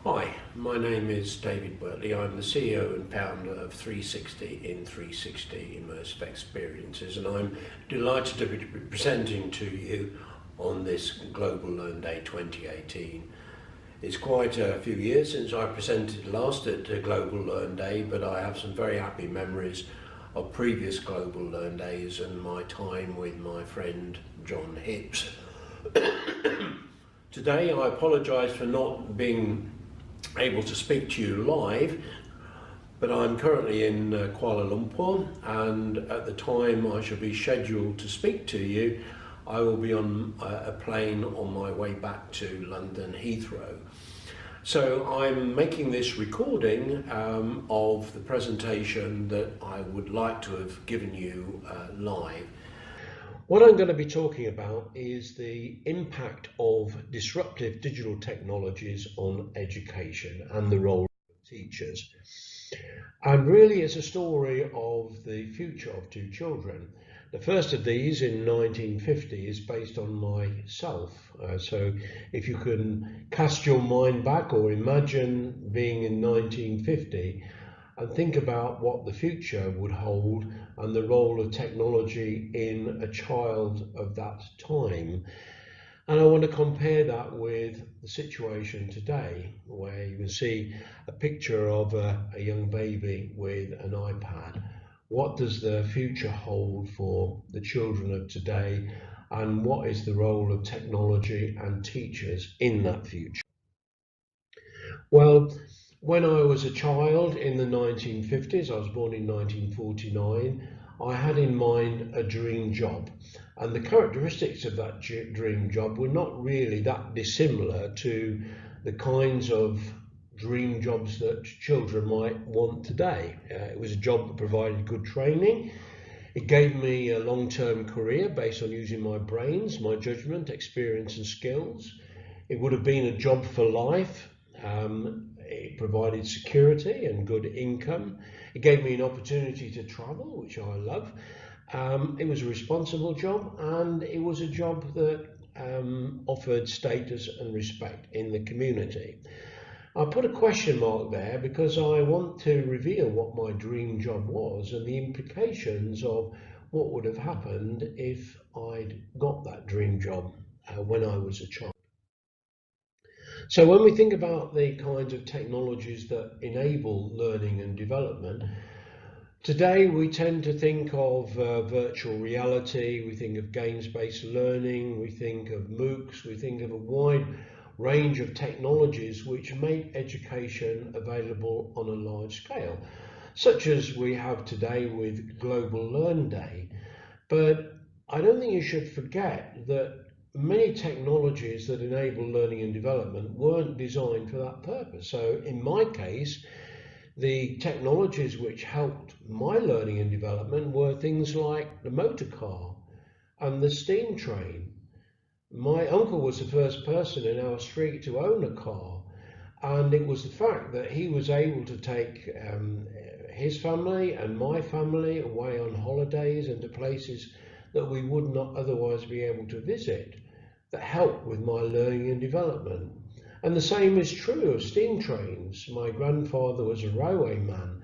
Hi, my name is David Bertley. I'm the CEO and founder of 360 in 360 Immersive Experiences, and I'm delighted to be presenting to you on this Global Learn Day 2018. It's quite a few years since I presented last at Global Learn Day, but I have some very happy memories of previous Global Learn Days and my time with my friend John Hibbs. Today I apologise for not being able to speak to you live, but I'm currently in Kuala Lumpur, and at the time I shall be scheduled to speak to you, I will be on a plane on my way back to London Heathrow. So I'm making this recording of the presentation that I would like to have given you live. What I'm going to be talking about is the impact of disruptive digital technologies on education and the role of teachers. And really it's a story of the future of two children. The first of these in 1950 is based on myself. So if you can cast your mind back or imagine being in 1950, and think about what the future would hold and the role of technology in a child of that time. And I want to compare that with the situation today, where you can see a picture of a young baby with an iPad. What does the future hold for the children of today, and what is the role of technology and teachers in that future? Well, when I was a child in the 1950s, I was born in 1949, I had in mind a dream job. And the characteristics of that dream job were not really that dissimilar to the kinds of dream jobs that children might want today. It was a job that provided good training. It gave me a long-term career based on using my brains, my judgment, experience and skills. It would have been a job for life. It provided security and good income. It gave me an opportunity to travel, which I love. It was a responsible job, and it was a job that offered status and respect in the community. I put a question mark there because I want to reveal what my dream job was and the implications of what would have happened if I'd got that dream job when I was a child. So when we think about the kinds of technologies that enable learning and development, today we tend to think of virtual reality, we think of games-based learning, we think of MOOCs, we think of a wide range of technologies which make education available on a large scale, such as we have today with Global Learn Day. But I don't think you should forget that many technologies that enable learning and development weren't designed for that purpose. So in my case, the technologies which helped my learning and development were things like the motor car and the steam train. My uncle was the first person in our street to own a car, and it was the fact that he was able to take his family and my family away on holidays and to places that we would not otherwise be able to visit that helped with my learning and development. And the same is true of steam trains. My grandfather was a railway man,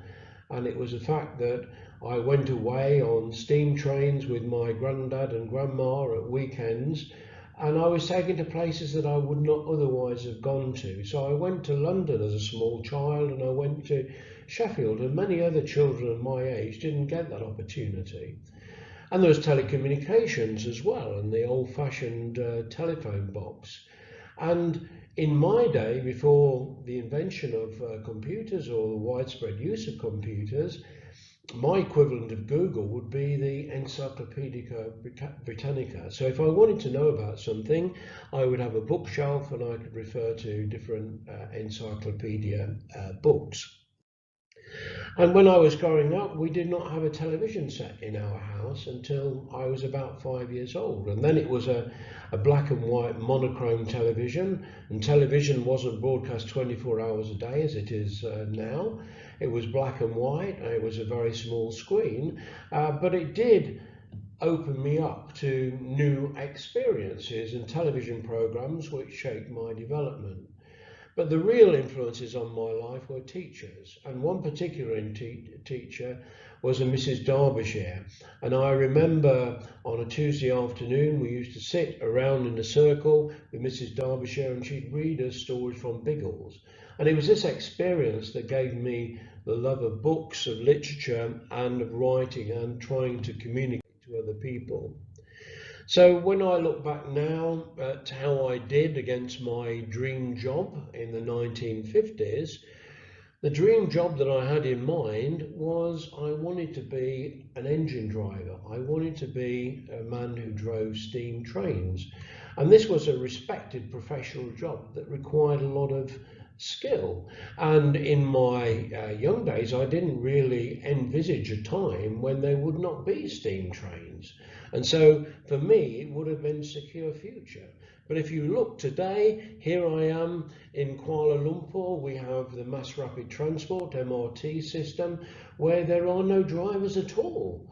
and it was the fact that I went away on steam trains with my granddad and grandma at weekends, and I was taken to places that I would not otherwise have gone to. So I went to London as a small child, and I went to Sheffield, and many other children of my age didn't get that opportunity. And there was telecommunications as well, and the old-fashioned telephone box. And in my day, before the invention of computers or the widespread use of computers, my equivalent of Google would be the Encyclopedia Britannica. So if I wanted to know about something, I would have a bookshelf and I could refer to different encyclopedia books. And when I was growing up, we did not have a television set in our house until I was about 5 years old. And then it was a black and white monochrome television, and television wasn't broadcast 24 hours a day as it is now. It was black and white, and it was a very small screen, but it did open me up to new experiences and television programs which shaped my development. But the real influences on my life were teachers, and one particular teacher was a Mrs. Derbyshire. And I remember on a Tuesday afternoon we used to sit around in a circle with Mrs. Derbyshire, and she'd read us stories from Biggles. And it was this experience that gave me the love of books, of literature, and of writing, and trying to communicate to other people. So when I look back now at how I did against my dream job in the 1950s, the dream job that I had in mind was I wanted to be an engine driver. I wanted to be a man who drove steam trains. And this was a respected professional job that required a lot of skill. And in my young days, I didn't really envisage a time when there would not be steam trains. And so for me, it would have been a secure future. But if you look today, here I am in Kuala Lumpur. We have the Mass Rapid Transport, MRT system, where there are no drivers at all.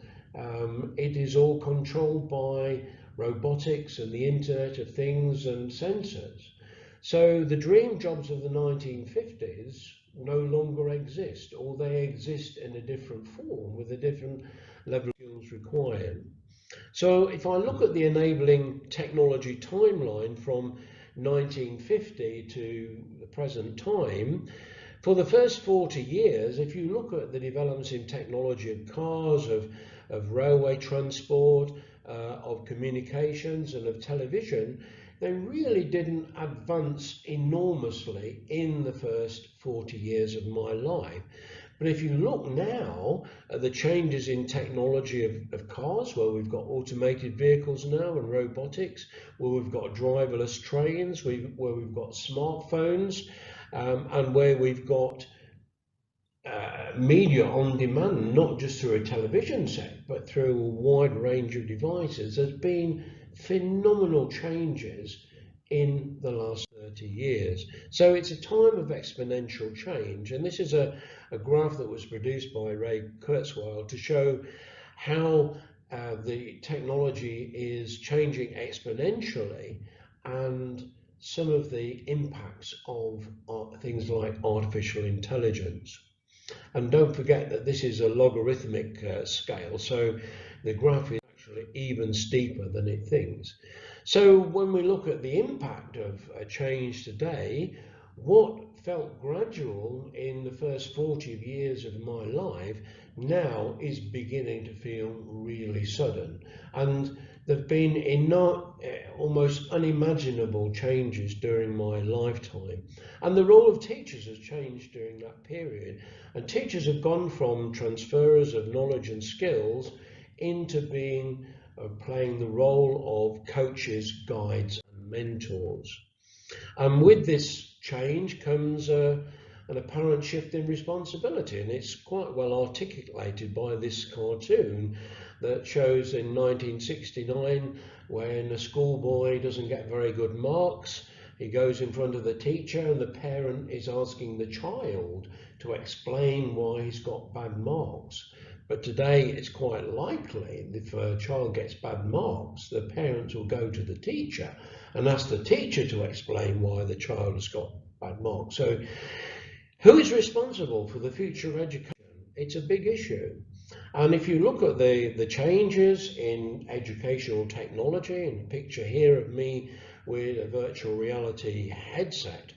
It is all controlled by robotics and the Internet of Things and sensors. So the dream jobs of the 1950s no longer exist, or they exist in a different form with a different level of skills required. So if I look at the enabling technology timeline from 1950 to the present time, for the first 40 years, if you look at the developments in technology of cars, of railway transport, of communications and of television, they really didn't advance enormously in the first 40 years of my life. But if you look now at the changes in technology of cars, where we've got automated vehicles now and robotics, where we've got driverless trains, where we've got smartphones, and where we've got media on demand, not just through a television set, but through a wide range of devices, there's been phenomenal changes in the last 30 years. So it's a time of exponential change. And this is a graph that was produced by Ray Kurzweil to show how the technology is changing exponentially, and some of the impacts of things like artificial intelligence. And don't forget that this is a logarithmic scale, so the graph is actually even steeper than it thinks. So when we look at the impact of a change today, what felt gradual in the first 40 years of my life now is beginning to feel really sudden. And there have been almost unimaginable changes during my lifetime. And the role of teachers has changed during that period. And teachers have gone from transferers of knowledge and skills into playing the role of coaches, guides, and mentors. And with this change comes an apparent shift in responsibility, and it's quite well articulated by this cartoon that shows in 1969 when a schoolboy doesn't get very good marks. He goes in front of the teacher and the parent is asking the child to explain why he's got bad marks. But today it's quite likely if a child gets bad marks, the parents will go to the teacher and ask the teacher to explain why the child has got bad marks. So who is responsible for the future of education? It's a big issue. And if you look at the changes in educational technology, and a picture here of me with a virtual reality headset,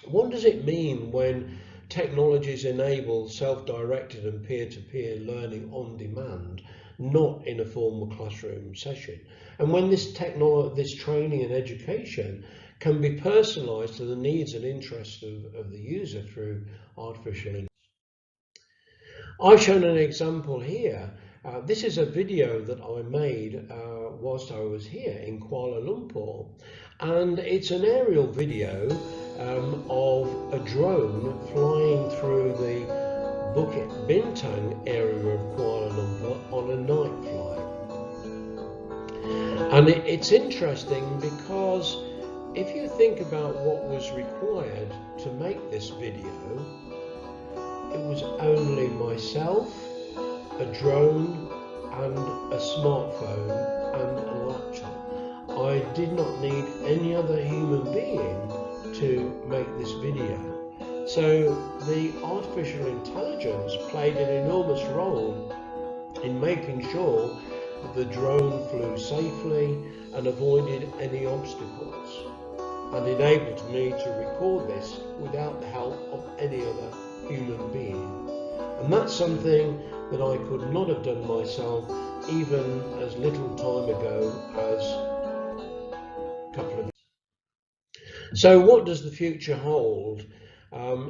what does it mean when technologies enable self-directed and peer-to-peer learning on demand, not in a formal classroom session? And when this training and education can be personalized to the needs and interests of the user through artificial intelligence. I've shown an example here. This is a video that I made whilst I was here in Kuala Lumpur, and it's an aerial video of a drone flying through the Bukit Bintang area of Kuala Lumpur on a night flight. And it's interesting because if you think about what was required to make this video, it was only myself, a drone, and a smartphone and a laptop. I did not need any other human being to make this video. So the artificial intelligence played an enormous role in making sure that the drone flew safely and avoided any obstacles, and enabled me to record this without the help of any other human being. And that's something that I could not have done myself even as little time ago as a couple of years. So what does the future hold?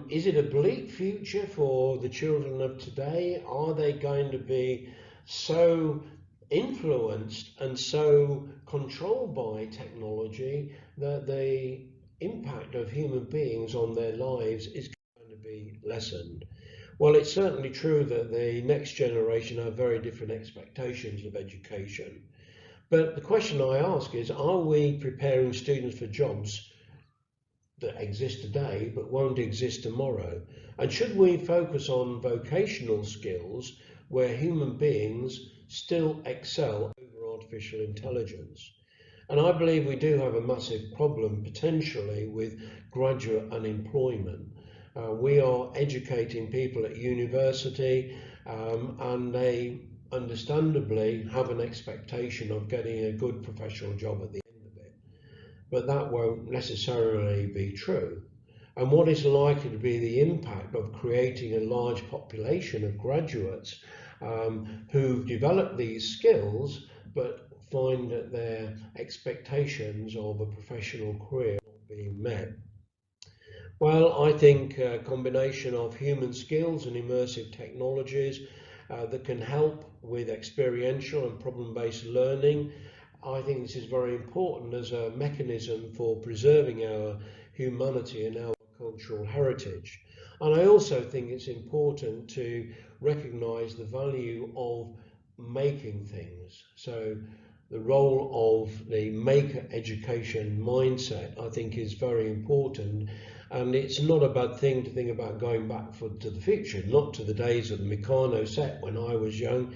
Is it a bleak future for the children of today? Are they going to be so influenced and so controlled by technology that the impact of human beings on their lives is going to be lessened? Well, it's certainly true that the next generation have very different expectations of education. But the question I ask is, are we preparing students for jobs that exist today but won't exist tomorrow? And should we focus on vocational skills where human beings still excel over artificial intelligence? And I believe we do have a massive problem potentially with graduate unemployment. We are educating people at university and they understandably have an expectation of getting a good professional job at the end of it. But that won't necessarily be true. And what is likely to be the impact of creating a large population of graduates who've developed these skills but find that their expectations of a professional career are not being met? Well, I think a combination of human skills and immersive technologies that can help with experiential and problem-based learning. I think this is very important as a mechanism for preserving our humanity and our cultural heritage. And I also think it's important to recognize the value of making things. So the role of the maker education mindset, I think, is very important. And it's not a bad thing to think about going back to the future, not to the days of the Meccano set when I was young,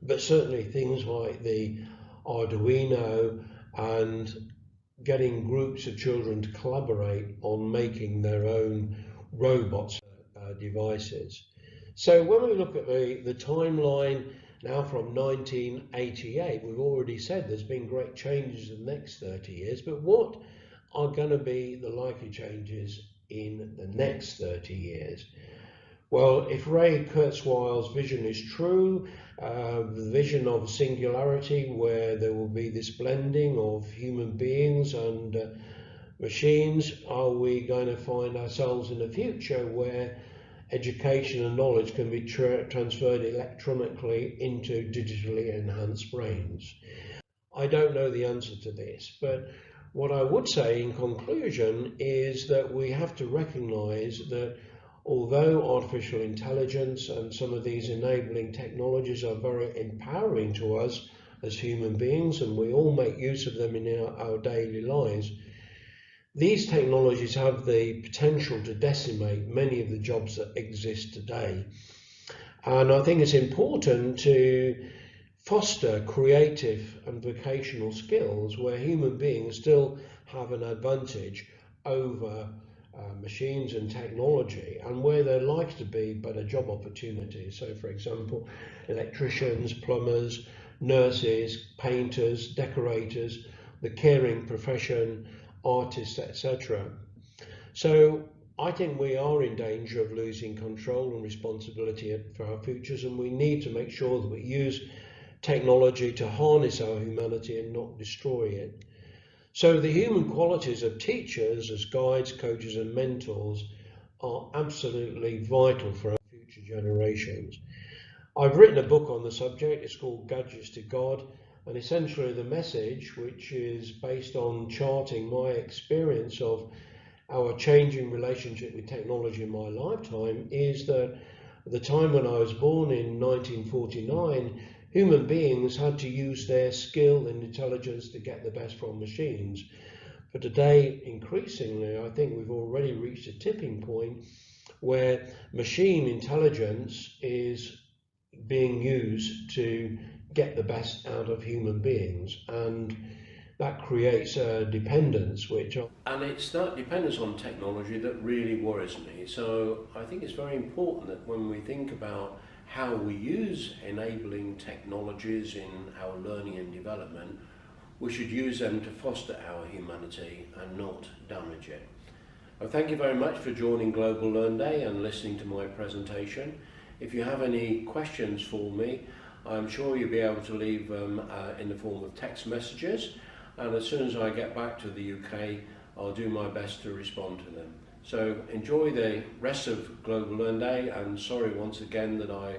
but certainly things like the Arduino and getting groups of children to collaborate on making their own robots devices. So when we look at the timeline now from 1988, we've already said there's been great changes in the next 30 years, but what are going to be the likely changes in the next 30 years? Well, if Ray Kurzweil's vision is true, the vision of singularity where there will be this blending of human beings and machines, are we going to find ourselves in a future where education and knowledge can be transferred electronically into digitally enhanced brains? I don't know the answer to this, but what I would say in conclusion is that we have to recognize that although artificial intelligence and some of these enabling technologies are very empowering to us as human beings, and we all make use of them in our daily lives, these technologies have the potential to decimate many of the jobs that exist today. And I think it's important to foster creative and vocational skills where human beings still have an advantage over machines and technology, and where there likes to be better job opportunities. So for example, electricians, plumbers, nurses, painters, decorators, the caring profession, artists, etc. So I think we are in danger of losing control and responsibility for our futures, and we need to make sure that we use technology to harness our humanity and not destroy it. So the human qualities of teachers as guides, coaches and mentors are absolutely vital for our future generations. I've written a book on the subject. It's called Gadgets to God, and essentially the message, which is based on charting my experience of our changing relationship with technology in my lifetime, is that at the time when I was born in 1949, human beings had to use their skill and intelligence to get the best from machines. But today, increasingly, I think we've already reached a tipping point where machine intelligence is being used to get the best out of human beings. And that creates a dependence, And it's that dependence on technology that really worries me. So I think it's very important that when we think about how we use enabling technologies in our learning and development, we should use them to foster our humanity and not damage it. Well, thank you very much for joining Global Learn Day and listening to my presentation. If you have any questions for me, I'm sure you'll be able to leave them in the form of text messages, and as soon as I get back to the UK, I'll do my best to respond to them. So enjoy the rest of Global Learn Day, and sorry once again that I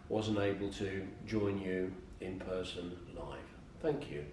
wasn't able to join you in person live. Thank you.